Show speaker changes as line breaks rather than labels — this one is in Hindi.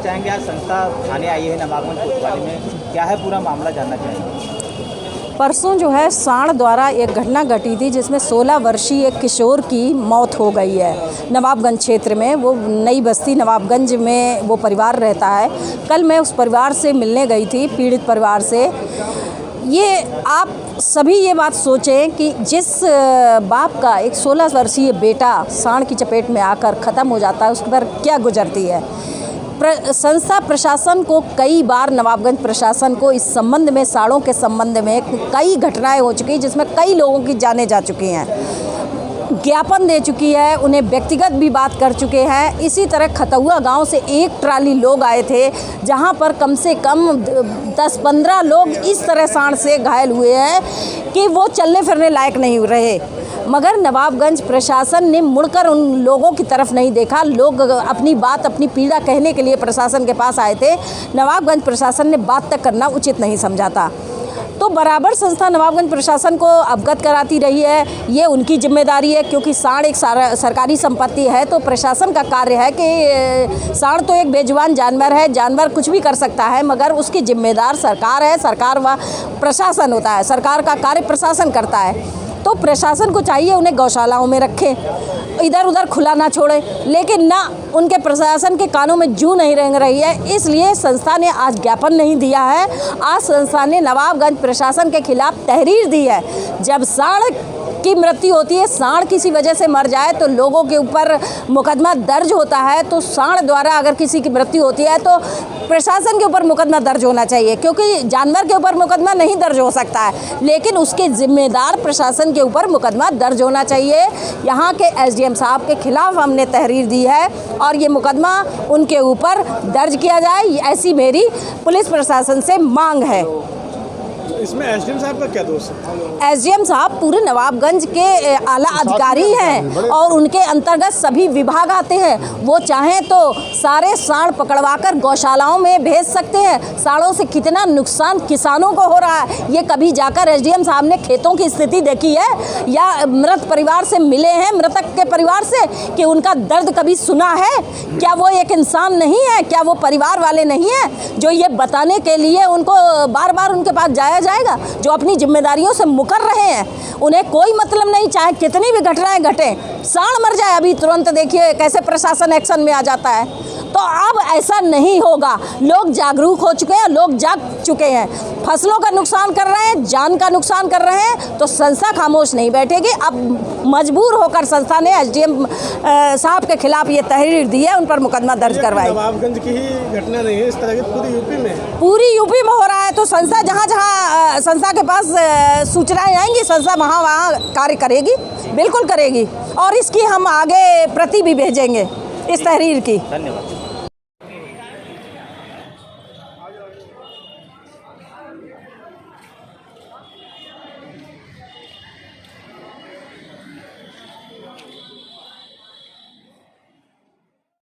चाहेंगे? आज संस्था थाने आई है नवाबगंज कोतवाली में, क्या है पूरा मामला जानना चाहेंगे?
परसों जो है साण द्वारा एक घटना घटी थी जिसमें 16 वर्षीय एक किशोर की मौत हो गई है नवाबगंज क्षेत्र में। वो नई बस्ती नवाबगंज में वो परिवार रहता है। कल मैं उस परिवार से मिलने गई थी, पीड़ित परिवार से। ये आप सभी ये बात सोचें कि जिस बाप का एक 16 वर्षीय बेटा साण की चपेट में आकर ख़त्म हो जाता है, उस पर क्या गुजरती है। संस्था प्रशासन को कई बार, नवाबगंज प्रशासन को इस संबंध में, साड़ों के संबंध में कई घटनाएं हो चुकी जिसमें कई लोगों की जानें जा चुकी हैं, ज्ञापन दे चुकी है, उन्हें व्यक्तिगत भी बात कर चुके हैं। इसी तरह खतौआ गांव से एक ट्राली लोग आए थे जहां पर कम से कम 10-15 लोग इस तरह साण से घायल हुए हैं कि वो चलने फिरने लायक नहीं रहे। मगर नवाबगंज प्रशासन ने मुड़कर उन लोगों की तरफ नहीं देखा। लोग अपनी बात, अपनी पीड़ा कहने के लिए प्रशासन के पास आए थे। नवाबगंज प्रशासन ने बात तक करना उचित नहीं समझा था। तो बराबर संस्था नवाबगंज प्रशासन को अवगत कराती रही है। ये उनकी जिम्मेदारी है, क्योंकि साण एक सरकारी संपत्ति है। तो प्रशासन का कार्य है कि साण तो एक बेजुबान जानवर है, जानवर कुछ भी कर सकता है, मगर उसकी जिम्मेदार सरकार है। सरकार व प्रशासन होता है, सरकार का कार्य प्रशासन करता है। तो प्रशासन को चाहिए उन्हें गौशालाओं में रखें, इधर उधर खुला ना छोड़े, लेकिन ना उनके प्रशासन के कानों में जू नहीं रेंग रही है। इसलिए संस्था ने आज ज्ञापन नहीं दिया है। आज संस्था ने नवाबगंज प्रशासन के खिलाफ तहरीर दी है। जब साण की मृत्यु होती है, साण किसी वजह से मर जाए तो लोगों के ऊपर मुकदमा दर्ज होता है। तो साण द्वारा अगर किसी की मृत्यु होती है तो प्रशासन के ऊपर मुकदमा दर्ज होना चाहिए, क्योंकि जानवर के ऊपर मुकदमा नहीं दर्ज हो सकता है, लेकिन उसके जिम्मेदार प्रशासन के ऊपर मुकदमा दर्ज होना चाहिए। यहाँ के एसडीएम साहब के खिलाफ हमने तहरीर दी है और ये मुकदमा उनके ऊपर दर्ज किया जाए, ऐसी मेरी पुलिस प्रशासन से मांग है।
इसमें एसडीएम साहब का क्या दोष है?
एसडीएम साहब पूरे नवाबगंज के आला अधिकारी हैं और उनके अंतर्गत सभी विभाग आते हैं। वो चाहें तो सारे साण पकड़वाकर गौशालाओं में भेज सकते हैं। साड़ों से कितना नुकसान किसानों को हो रहा है, ये कभी जाकर एसडीएम साहब ने खेतों की स्थिति देखी है या मृत परिवार से मिले हैं, मृतक के परिवार से, कि उनका दर्द कभी सुना है? क्या वो एक इंसान नहीं है? क्या वो परिवार वाले नहीं हैं जो ये बताने के लिए उनको बार बार उनके पास जाया जाएगा, जो अपनी जिम्मेदारियों से मुकर रहे हैं? उन्हें कोई मतलब नहीं, चाहे कितनी भी घटनाएं घटे, साण मर जाए अभी तुरंत देखिए कैसे प्रशासन एक्शन में आ जाता है। तो अब ऐसा नहीं होगा। लोग जागरूक हो चुके हैं, लोग जाग चुके हैं। फसलों का नुकसान कर रहे हैं, जान का नुकसान कर रहे हैं, तो संस्था खामोश नहीं बैठेगी। अब मजबूर होकर संस्था ने एसडीएम साहब के खिलाफ ये तहरीर दी है, उन पर मुकदमा दर्ज करवाई।
नवाबगंज की ही घटना नहीं है, इस तरह की पूरी यूपी में,
पूरी यूपी में हो रहा है। तो संस्था जहाँ जहाँ संस्था के पास सूचनाएं आएंगी, संस्था वहाँ कार्य करेगी, बिल्कुल करेगी। और इसकी हम आगे प्रति भी भेजेंगे इस तहरीर की।
धन्यवाद।